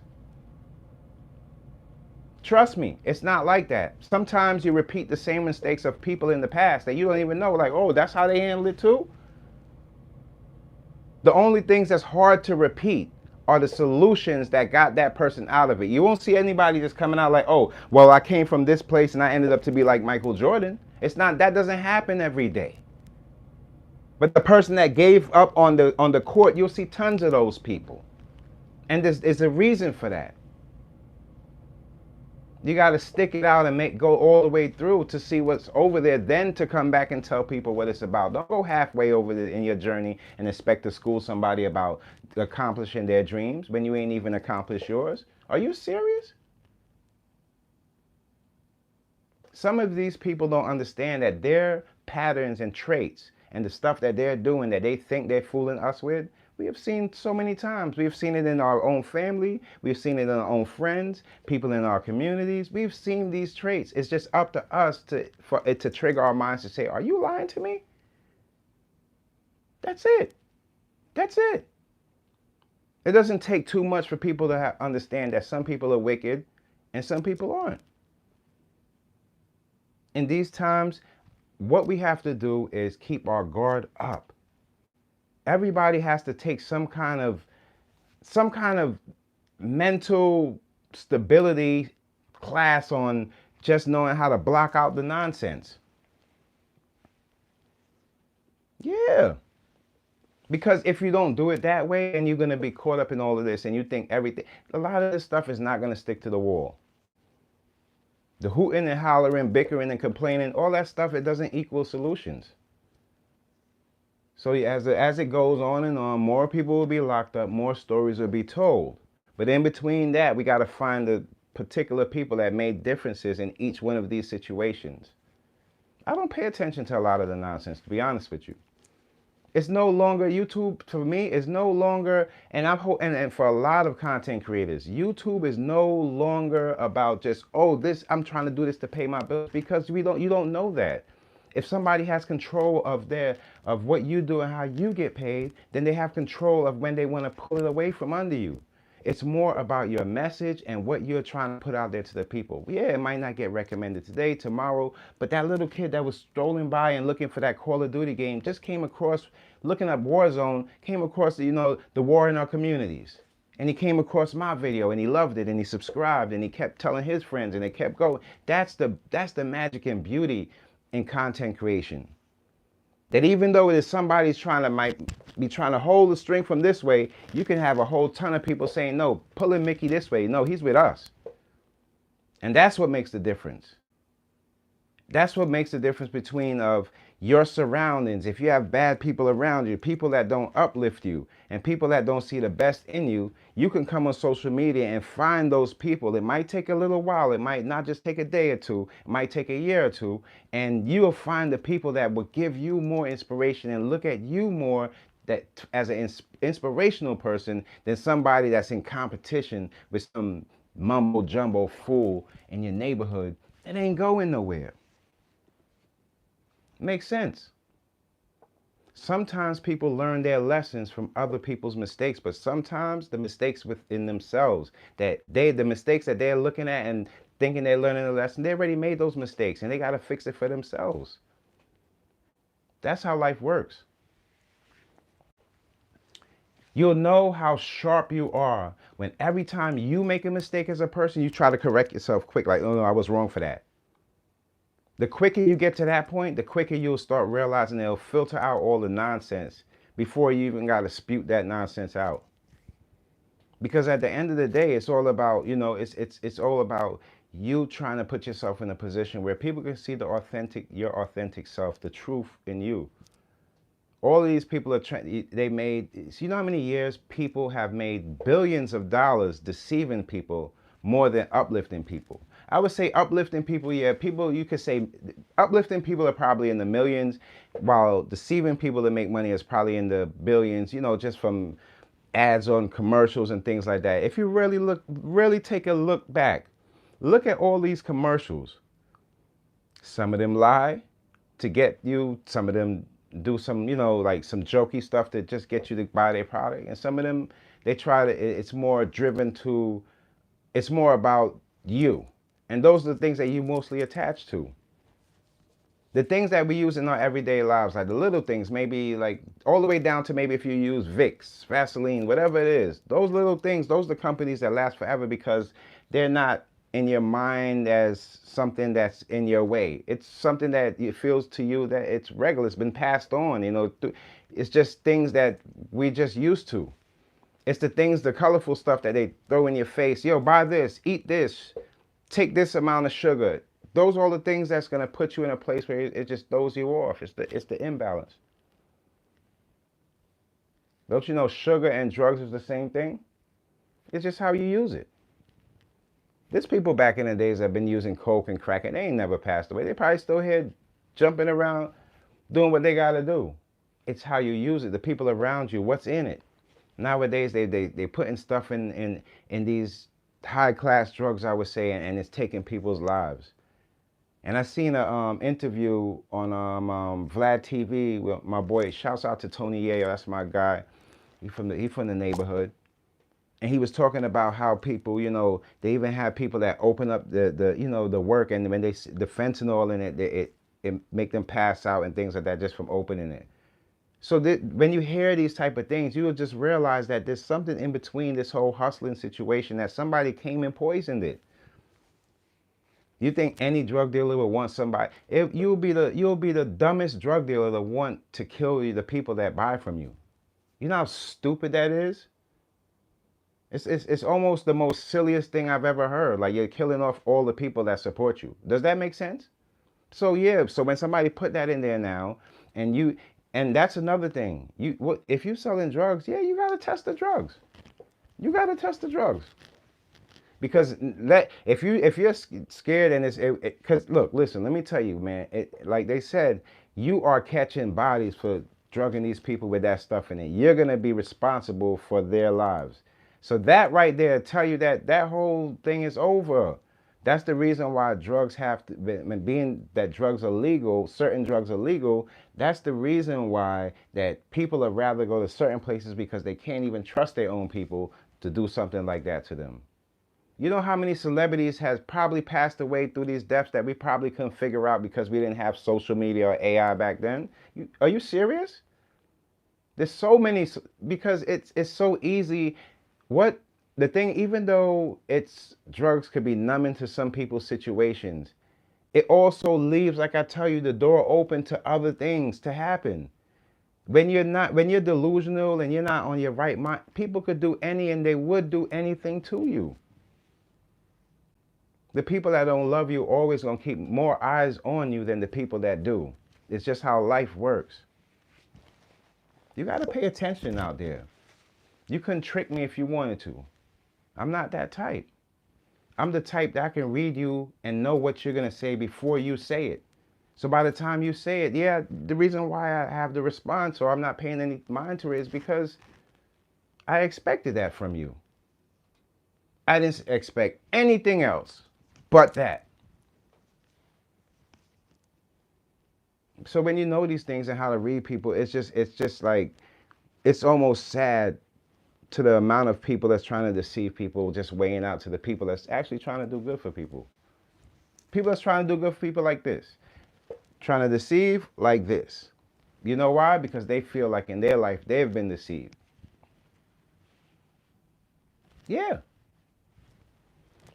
Speaker 1: Trust me, it's not like that. Sometimes you repeat the same mistakes of people in the past that you don't even know. Like, oh, that's how they handle it too? The only things that's hard to repeat are the solutions that got that person out of it. You won't see anybody just coming out like, oh, well, I came from this place and I ended up to be like Michael Jordan. It's not, that doesn't happen every day. But the person that gave up on the court, you'll see tons of those people. And there's a reason for that. You got to stick it out and go all the way through to see what's over there, then to come back and tell people what it's about. Don't go halfway over in your journey and expect to school somebody about accomplishing their dreams when you ain't even accomplished yours. Are you serious? Some of these people don't understand that their patterns and traits and the stuff that they're doing that they think they're fooling us with, we have seen so many times. We've seen it in our own family. We've seen it in our own friends, people in our communities. We've seen these traits. It's just up to us for it to trigger our minds to say, are you lying to me? That's it. That's it. It doesn't take too much for people to understand that some people are wicked and some people aren't. In these times, what we have to do is keep our guard up. Everybody has to take some kind of mental stability class on just knowing how to block out the nonsense. Yeah. Because if you don't do it that way, then you're going to be caught up in all of this and you think everything, a lot of this stuff is not going to stick to the wall. The hooting and hollering, bickering and complaining, all that stuff, it doesn't equal solutions. So as it goes on and on, more people will be locked up, more stories will be told. But in between that, we got to find the particular people that made differences in each one of these situations. I don't pay attention to a lot of the nonsense, to be honest with you. It's no longer, YouTube for me is no longer, and for a lot of content creators, YouTube is no longer about just, oh, I'm trying to do this to pay my bills, because you don't know that. If somebody has control of what you do and how you get paid, then they have control of when they want to pull it away from under you. It's more about your message and what you're trying to put out there to the people. Yeah, it might not get recommended today, tomorrow, but that little kid that was strolling by and looking for that Call of Duty game just came across, looking up Warzone, came across, the war in our communities. And he came across my video and he loved it and he subscribed and he kept telling his friends and it kept going. That's the magic and beauty in content creation. That even though it is somebody's might be trying to hold the string from this way, you can have a whole ton of people saying, no, pulling Mickey this way. No, he's with us. And that's what makes the difference. That's what makes the difference between of your surroundings. If you have bad people around you, people that don't uplift you, and people that don't see the best in you, you can come on social media and find those people. It might take a little while. It might not just take a day or two. It might take a year or two. And you'll find the people that will give you more inspiration and look at you more that as an inspirational person than somebody that's in competition with some mumbo jumbo fool in your neighborhood that ain't going nowhere. Makes sense. Sometimes people learn their lessons from other people's mistakes, but sometimes the mistakes within themselves, the mistakes that they're looking at and thinking they're learning a lesson, they already made those mistakes and they got to fix it for themselves. That's how life works. You'll know how sharp you are when every time you make a mistake as a person, you try to correct yourself quick, like, oh no, I was wrong for that. The quicker you get to that point, the quicker you'll start realizing they'll filter out all the nonsense before you even got to spew that nonsense out. Because at the end of the day, it's all about, it's all about you trying to put yourself in a position where people can see your authentic self, the truth in you. All of these people they made, you know how many years people have made billions of dollars deceiving people more than uplifting people? I would say uplifting people, yeah, you could say uplifting people are probably in the millions, while deceiving people to make money is probably in the billions, just from ads on commercials and things like that. If you really take a look back, look at all these commercials. Some of them lie to get you, some of them do some, like some jokey stuff to just get you to buy their product. And some of them, it's more about you. And those are the things that you mostly attach to. The things that we use in our everyday lives, like the little things, maybe like all the way down to maybe if you use Vicks, Vaseline, whatever it is, those little things, those are the companies that last forever because they're not in your mind as something that's in your way. It's something that it feels to you that it's regular, it's been passed on, it's just things that we just used to. It's the colorful stuff that they throw in your face. Yo, buy this, eat this. Take this amount of sugar. Those are all the things that's going to put you in a place where it just throws you off. It's the imbalance. Don't you know sugar and drugs is the same thing? It's just how you use it. There's people back in the days that have been using coke and crack and they ain't never passed away. They probably still here jumping around doing what they got to do. It's how you use it. The people around you, what's in it. Nowadays, they putting stuff in these high-class drugs, I would say, and it's taking people's lives. And I seen a interview on Vlad TV with my boy. Shouts out to Tony Yayo, that's my guy. He from the neighborhood, and he was talking about how people, they even have people that open up the work, and when the fentanyl in it make them pass out and things like that just from opening it. So when you hear these type of things, you will just realize that there's something in between this whole hustling situation, that somebody came and poisoned it. You think any drug dealer would want somebody? You'll be the dumbest drug dealer to want to kill the people that buy from you. You know how stupid that is? It's almost the most silliest thing I've ever heard. Like, you're killing off all the people that support you. Does that make sense? So yeah, so when somebody put that in there now, and that's another thing. If you're selling drugs, yeah, you gotta test the drugs. You gotta test the drugs. Because if you're scared and because look, listen, let me tell you, man. Like they said, you are catching bodies for drugging these people with that stuff in it. You're gonna be responsible for their lives. So that right there tell you that whole thing is over. That's the reason why drugs being that drugs are legal, certain drugs are legal, that's the reason why that people would rather go to certain places because they can't even trust their own people to do something like that to them. You know how many celebrities has probably passed away through these deaths that we probably couldn't figure out because we didn't have social media or AI back then? Are you serious? There's so many because it's so easy. What the thing, even though it's drugs could be numbing to some people's situations, it also leaves, like I tell you, the door open to other things to happen. When you're delusional and you're not on your right mind, people could do any and they would do anything to you. The people that don't love you always gonna keep more eyes on you than the people that do. It's just how life works. You gotta pay attention out there. You couldn't trick me if you wanted to. I'm not that type. I'm the type that I can read you and know what you're gonna say before you say it. So by the time you say it, yeah, the reason why I have the response or I'm not paying any mind to it is because I expected that from you. I didn't expect anything else but that. So when you know these things and how to read people, it's just like, it's almost sad to the amount of people that's trying to deceive people, just weighing out to the people that's actually trying to do good for people. People that's trying to do good for people like this, trying to deceive like this. You know why? Because they feel like in their life they've been deceived. Yeah.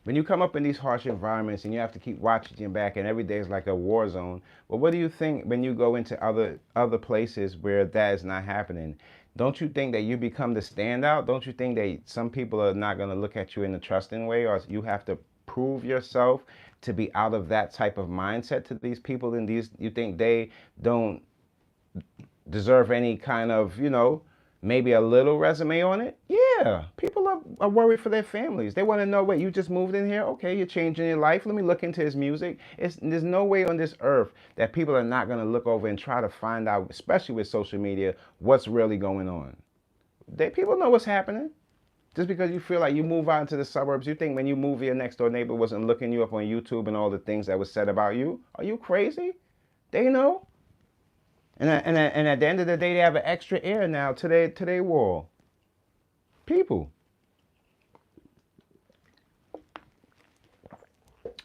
Speaker 1: When you come up in these harsh environments and you have to keep watching your back and every day is like a war zone, well, what do you think when you go into other places where that is not happening? Don't you think that you become the standout? Don't you think that some people are not going to look at you in a trusting way, or you have to prove yourself to be out of that type of mindset to these people? And you think they don't deserve any kind of, maybe a little resume on it? Yeah, people are worried for their families. They want to know, wait, you just moved in here? Okay, you're changing your life. Let me look into his music. There's no way on this earth that people are not going to look over and try to find out, especially with social media, what's really going on. People know what's happening. Just because you feel like you move out into the suburbs, you think when you move, your next door neighbor wasn't looking you up on YouTube and all the things that was said about you? Are you crazy? They know. And at the end of the day, they have an extra ear now to their wall. People.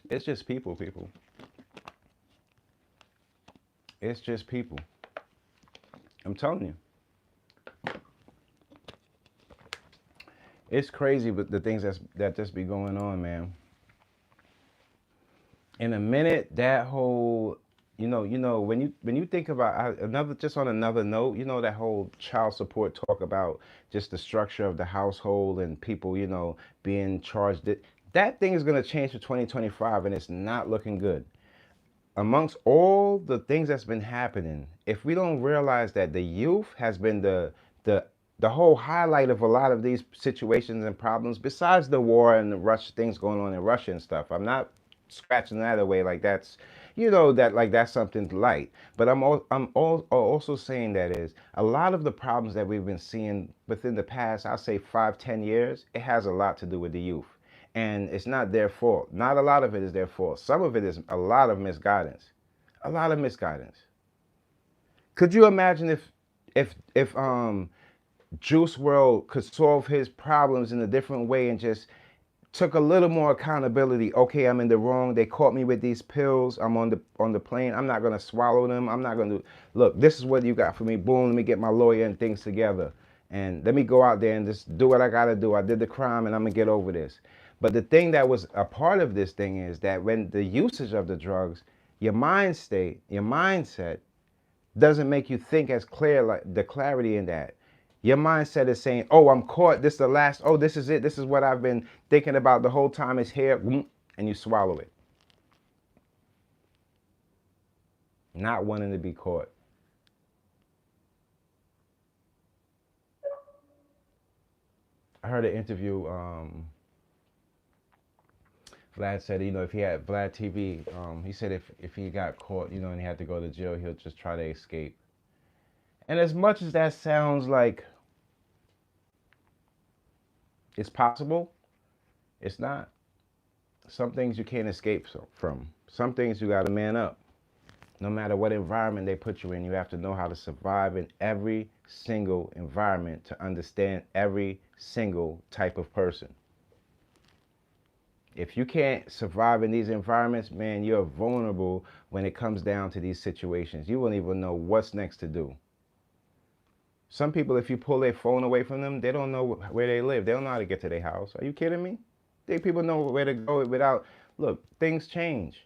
Speaker 1: It's just people. It's just people. I'm telling you. It's crazy, but the things that just be going on, man. In a minute, that whole, when you think about on another note, that whole child support talk about just the structure of the household and people, being charged. That thing is going to change for 2025, and it's not looking good. Amongst all the things that's been happening, if we don't realize that the youth has been the whole highlight of a lot of these situations and problems, besides the war and the things going on in Russia and stuff. I'm not scratching that away like that's, that's something light. But I'm also saying that is a lot of the problems that we've been seeing within the past, I'll say 5-10 years, it has a lot to do with the youth. And it's not their fault. Not a lot of it is their fault. Some of it is a lot of misguidance. A lot of misguidance. Could you imagine if Juice World could solve his problems in a different way and just took a little more accountability? Okay, I'm in the wrong. They caught me with these pills. I'm on the plane. I'm not gonna swallow them. I'm not gonna look. This is what you got for me. Boom. Let me get my lawyer and things together, and let me go out there and just do what I gotta do. I did the crime, and I'm gonna get over this. But the thing that was a part of this thing is that when the usage of the drugs, your mind state, your mindset doesn't make you think as clear, like the clarity in that. Your mindset is saying, oh, I'm caught. This is the last. Oh, this is it. This is what I've been thinking about the whole time. It's here. And you swallow it. Not wanting to be caught. I heard an interview. Vlad said, if he had Vlad TV, he said if he got caught, and he had to go to jail, he'll just try to escape. And as much as that sounds like it's possible, it's not. Some things you can't escape from. Some things you got to man up. No matter what environment they put you in, you have to know how to survive in every single environment to understand every single type of person. If you can't survive in these environments, man, you're vulnerable when it comes down to these situations. You won't even know what's next to do. Some people, if you pull their phone away from them, they don't know where they live. They don't know how to get to their house. Are you kidding me? People know where to go without. Look, things change.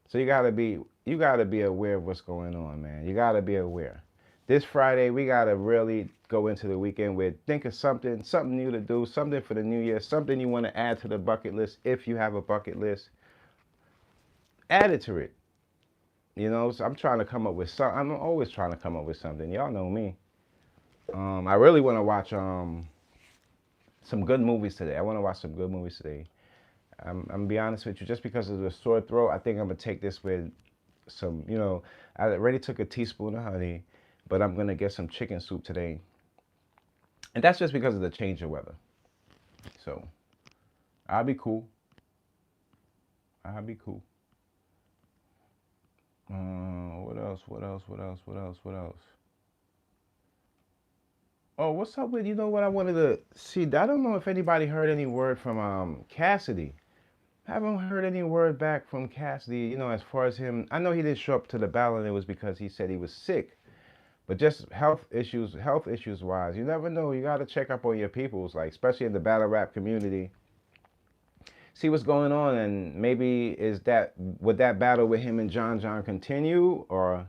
Speaker 1: So you gotta be aware of what's going on, man. You gotta be aware. This Friday, we gotta really go into the weekend with think of something new to do, something for the new year, something you want to add to the bucket list. If you have a bucket list, add it to it. So I'm trying to come up with some. I'm always trying to come up with something. Y'all know me. I really want to watch some good movies today. I want to watch some good movies today. I'm gonna be honest with you, just because of the sore throat, I think I'm gonna take this with some, I already took a teaspoon of honey, but I'm gonna get some chicken soup today. And that's just because of the change of weather. So I'll be cool. I'll be cool. What else? What else? What else? What else? What else? Oh, what's up with, what I wanted to see? I don't know if anybody heard any word from Cassidy. Haven't heard any word back from Cassidy, as far as him. I know he didn't show up to the battle and it was because he said he was sick. But just health issues wise, you never know. You got to check up on your peoples, like especially in the battle rap community. See what's going on, and maybe would that battle with him and John continue, or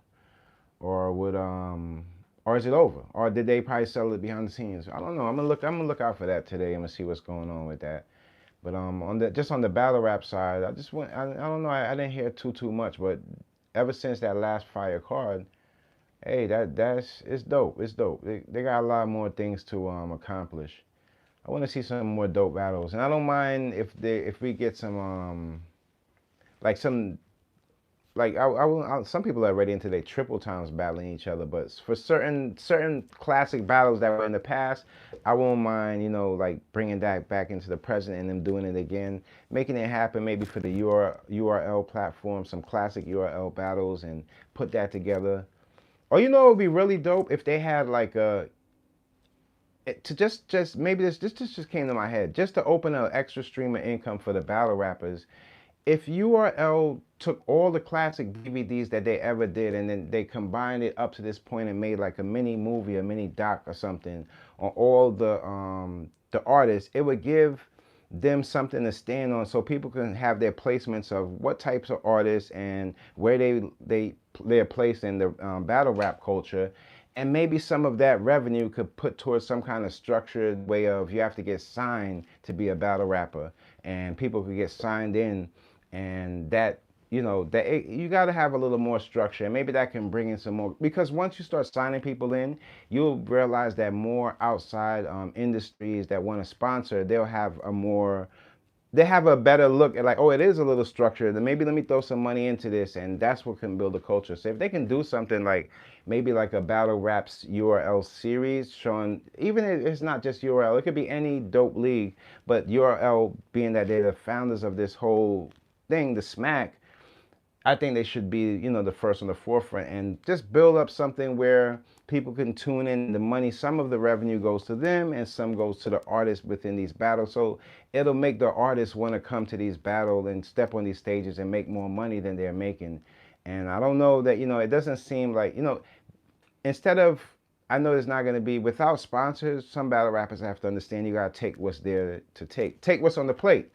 Speaker 1: is it over? Or did they probably settle it behind the scenes? I don't know. I'm gonna look out for that today. I'm gonna see what's going on with that. But on the battle rap side, I don't know. I didn't hear too much, but ever since that last fire card, hey, that's it's dope. It's dope. They got a lot more things to accomplish. I want to see some more dope battles, and I don't mind if we get some like some like some people are already into their triple times battling each other, but for certain classic battles that were in the past, I won't mind, like bringing that back into the present and them doing it again, making it happen maybe for the URL platform, some classic URL battles, and put that together. Or it would be really dope if they had like to just maybe this just came to my head, just to open an extra stream of income for the battle rappers. If URL took all the classic DVDs that they ever did and then they combined it up to this point and made like a mini movie, a mini doc or something on all the artists, it would give them something to stand on so people can have their placements of what types of artists and where they're placed in the battle rap culture. And maybe some of that revenue could put towards some kind of structured way of you have to get signed to be a battle rapper, and people could get signed in, and that you got to have a little more structure, and maybe that can bring in some more, because once you start signing people in, you'll realize that more outside industries that want to sponsor, they have a better look at like, oh, it is a little structured, then maybe let me throw some money into this, and that's what can build a culture. So if they can do something like maybe like a battle raps URL series showing, even if it's not just URL, it could be any dope league, but URL being that they're the founders of this whole thing, the smack, I think they should be, the first on the forefront, and just build up something where people can tune in. The money, some of the revenue goes to them and some goes to the artists within these battles. So it'll make the artists want to come to these battles and step on these stages and make more money than they're making. And I don't know that, it doesn't seem like, instead of, I know it's not going to be without sponsors. Some battle rappers have to understand you got to take what's there to take what's on the plate.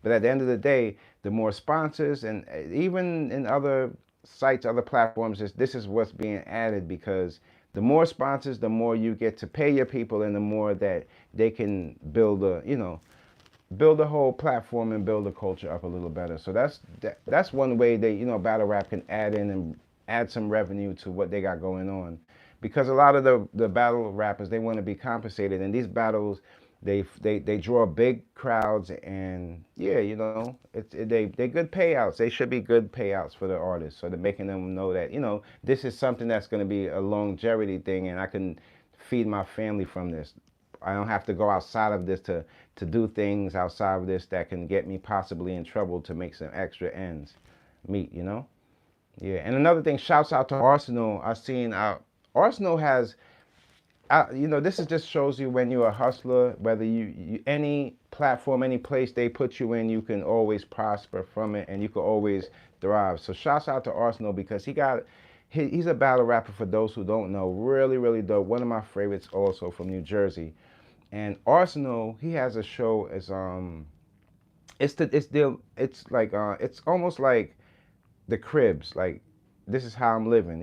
Speaker 1: But at the end of the day, the more sponsors, and even in other sites, other platforms, this is what's being added, because the more sponsors, the more you get to pay your people, and the more that they can build a whole platform and build the culture up a little better. So that's one way they, battle rap can add in and add some revenue to what they got going on, because a lot of the battle rappers, they want to be compensated, and these battles, they draw big crowds, and yeah, they good payouts. They should be good payouts for the artists, so they're making them know that this is something that's going to be a longevity thing, and I can feed my family from this. I don't have to go outside of this to do things outside of this that can get me possibly in trouble to make some extra ends meet. Yeah, and another thing, shouts out to Arsenal. I seen Arsenal has, this is just shows you when you're a hustler, whether any platform, any place they put you in, you can always prosper from it, and you can always thrive. So shouts out to Arsenal because he's a battle rapper. For those who don't know, really, really dope. One of my favorites, also from New Jersey. And Arsenal, he has a show as it's like it's almost like the Cribs, like this is how I'm living,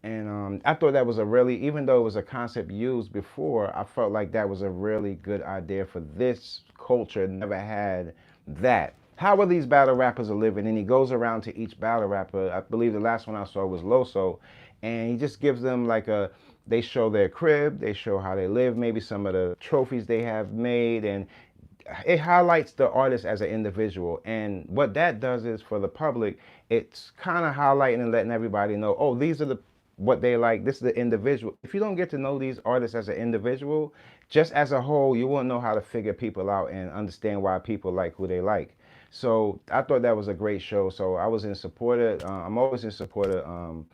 Speaker 1: And I thought that was a really, even though it was a concept used before, I felt like that was a really good idea for this culture. Never had that. How are these battle rappers are living? And he goes around to each battle rapper. I believe the last one I saw was Loso, and he just gives them like they show their crib, they show how they live, maybe some of the trophies they have made, and it highlights the artist as an individual. And what that does is, for the public, it's kind of highlighting and letting everybody know, oh, these are the what they like. This is the individual. If you don't get to know these artists as an individual, just as a whole, you won't know how to figure people out and understand why people like who they like. So I thought that was a great show. So I was in support of. I'm always in support of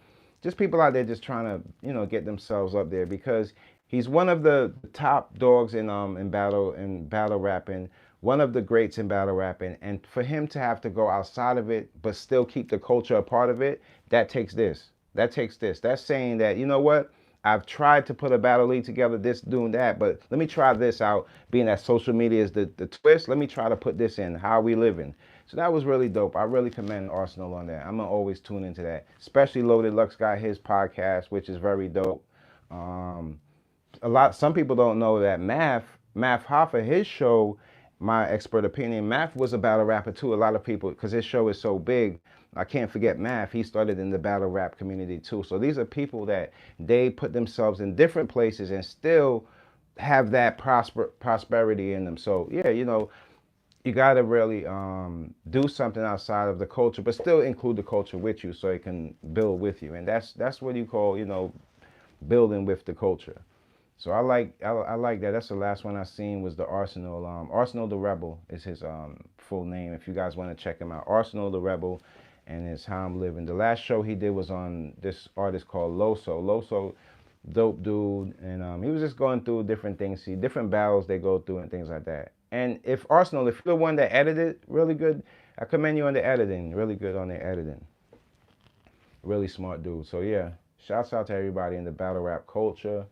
Speaker 1: just people out there just trying to get themselves up there, because he's one of the top dogs in battle rapping, one of the greats in battle rapping, and for him to have to go outside of it but still keep the culture a part of it, that takes this. That takes this. That's saying that, you know what? I've tried to put a battle league together, this, doing that, but let me try this out. Being that social media is the twist, let me try to put this in. How are we living? So that was really dope. I really commend Arsenal on that. I'm gonna always tune into that. Especially Loaded Lux got his podcast, which is very dope. Um, some people don't know that Math Hoffa, his show, My Expert Opinion, Math was a battle rapper too. A lot of people, because his show is so big, I can't forget Math. He started in the battle rap community too. So these are people that they put themselves in different places and still have that prosperity in them. So yeah, you got to really do something outside of the culture, but still include the culture with you so it can build with you. And that's what you call, building with the culture. So I like that. That's the last one I seen was the Arsenal. Arsenal the Rebel is his full name. If you guys want to check him out, Arsenal the Rebel, and it's how I'm living. The last show he did was on this artist called Loso. Loso, dope dude, and he was just going through different things, see different battles they go through and things like that. And if Arsenal, if you're the one that edited, really good. I commend you on the editing. Really good on the editing. Really smart dude. So yeah, shouts out to everybody in the battle rap culture.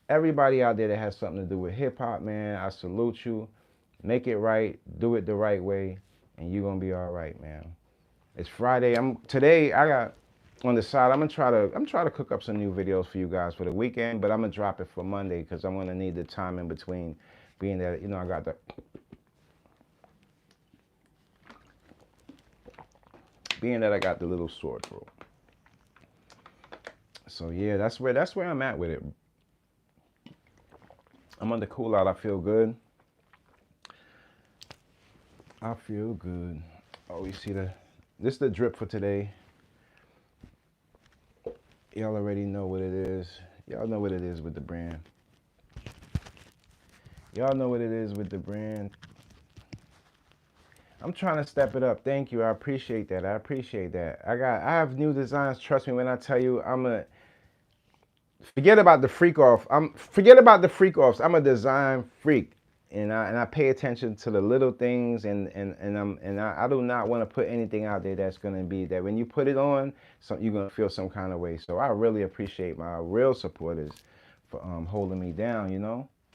Speaker 1: Everybody out there that has something to do with hip hop, man, I salute you. Make it right, do it the right way, and you're gonna be all right, man. It's Friday. Today I got on the side. I'm try to cook up some new videos for you guys for the weekend, but I'm gonna drop it for Monday because I'm gonna need the time in between, being that I got the little sore throat. So yeah, that's where I'm at with it. I'm on the cool out. I feel good. I feel good. Oh, you see this is the drip for today. Y'all already know what it is. Y'all know what it is with the brand. Y'all know what it is with the brand. I'm trying to step it up. Thank you. I appreciate that. I have new designs. Trust me when I tell you, forget about the freak off. Forget about the freak offs. I'm a design freak, and I pay attention to the little things, and I do not want to put anything out there that's gonna be that when you put it on, you're gonna feel some kind of way. So I really appreciate my real supporters for holding me down.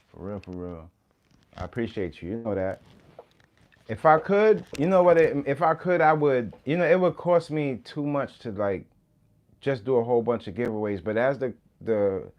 Speaker 1: For real, for real. I appreciate you. You know that. If I could, if I could, I would. It would cost me too much to like just do a whole bunch of giveaways. But the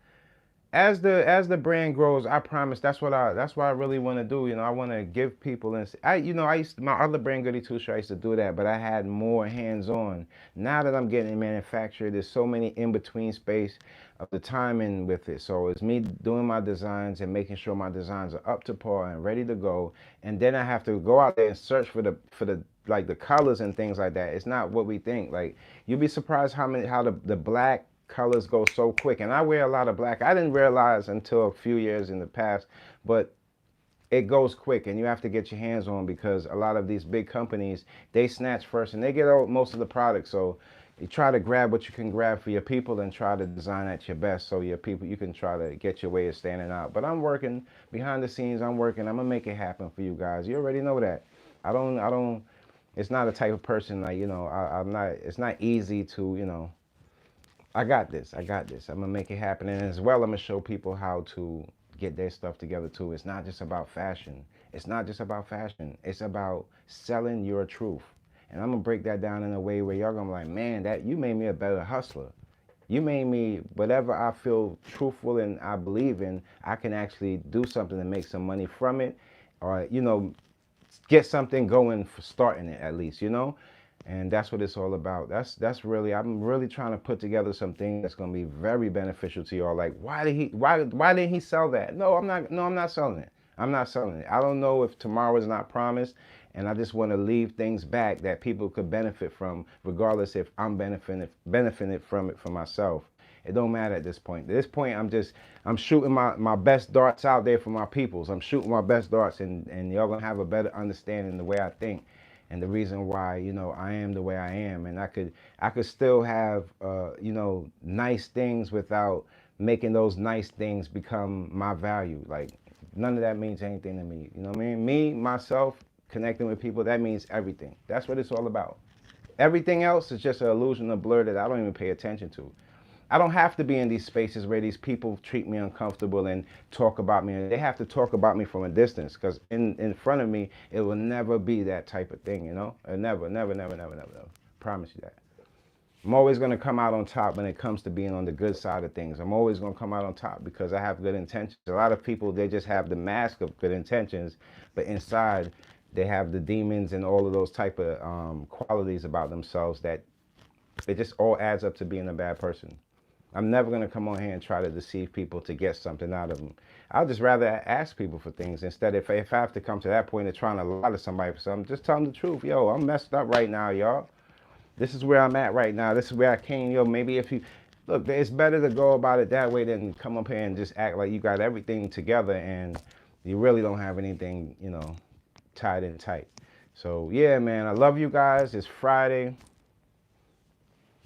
Speaker 1: as the brand grows, I promise that's what I really want to do. I want to give people, and I used my other brand Goody Two Show, I used to do that, but I had more hands on. Now that I'm getting it manufactured, there's so many in between space of the timing with it. So it's me doing my designs and making sure my designs are up to par and ready to go, and then I have to go out there and search for the like the colors and things like that. It's not what we think. Like, you'll be surprised how the black colors go so quick. And I wear a lot of black. I didn't realize until a few years in the past, but it goes quick, and you have to get your hands on, because a lot of these big companies, they snatch first and they get out most of the product. So You try to grab what you can grab for your people and try to design at your best so your people, you can try to get your way of standing out. But I'm working behind the scenes. I'm working. I'm gonna make it happen for you guys. You already know that. I don't. It's not a type of person like, I'm not. It's not easy to, I got this. I got this. I'm gonna make it happen. And as well, I'm gonna show people how to get their stuff together too. It's not just about fashion. It's not just about fashion. It's about selling your truth. And I'm gonna break that down in a way where y'all gonna be like, man, that you made me a better hustler. You made me whatever I feel truthful and I believe in, I can actually do something and make some money from it, or get something going for starting it at least. And that's what it's all about. That's really, I'm really trying to put together some things that's gonna be very beneficial to y'all. Like, why didn't he sell that? I'm not selling it. I'm not selling it. I don't know if tomorrow is not promised, and I just want to leave things back that people could benefit from, regardless if I'm benefiting from it for myself. It don't matter at this point. At this point, I'm shooting my best darts out there for my peoples. I'm shooting my best darts, and y'all gonna have a better understanding the way I think and the reason why, I am the way I am. And I could still have, nice things without making those nice things become my value. Like, none of that means anything to me. You know what I mean? Me, myself, connecting with people, that means everything. That's what it's all about. Everything else is just an illusion, a blur that I don't even pay attention to. I don't have to be in these spaces where these people treat me uncomfortable and talk about me. They have to talk about me from a distance, because in front of me, it will never be that type of thing. Never, never, never, never, never, never. Promise you that. I'm always going to come out on top when it comes to being on the good side of things. I'm always going to come out on top because I have good intentions. A lot of people, they just have the mask of good intentions, but inside they have the demons and all of those type of qualities about themselves that it just all adds up to being a bad person. I'm never going to come on here and try to deceive people to get something out of them. I'll just rather ask people for things instead. If I have to come to that point of trying to lie to somebody for something, just tell them the truth. Yo, I'm messed up right now, y'all. This is where I'm at right now. This is where I came. Maybe if you look, it's better to go about it that way than come up here and just act like you got everything together and you really don't have anything, tied in tight. So yeah, man, I love you guys. It's Friday.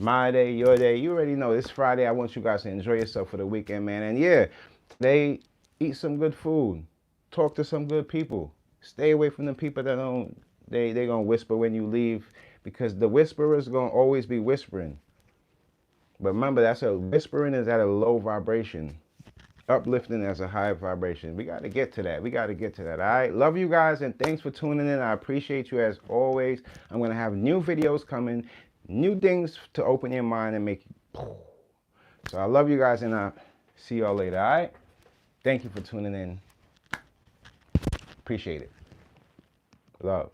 Speaker 1: My day, your day. You already know it's Friday. I want you guys to enjoy yourself for the weekend, man. And yeah, today, eat some good food. Talk to some good people. Stay away from the people that they gonna whisper when you leave, because the whisperers gonna always be whispering. But remember, whispering is at a low vibration. Uplifting as a high vibration. We got to get to that. All right. Love you guys, and thanks for tuning in. I appreciate you as always. I'm going to have new videos coming, new things to open your mind and make you. So I love you guys, and I'll see y'all later. All right. Thank you for tuning in. Appreciate it. Love.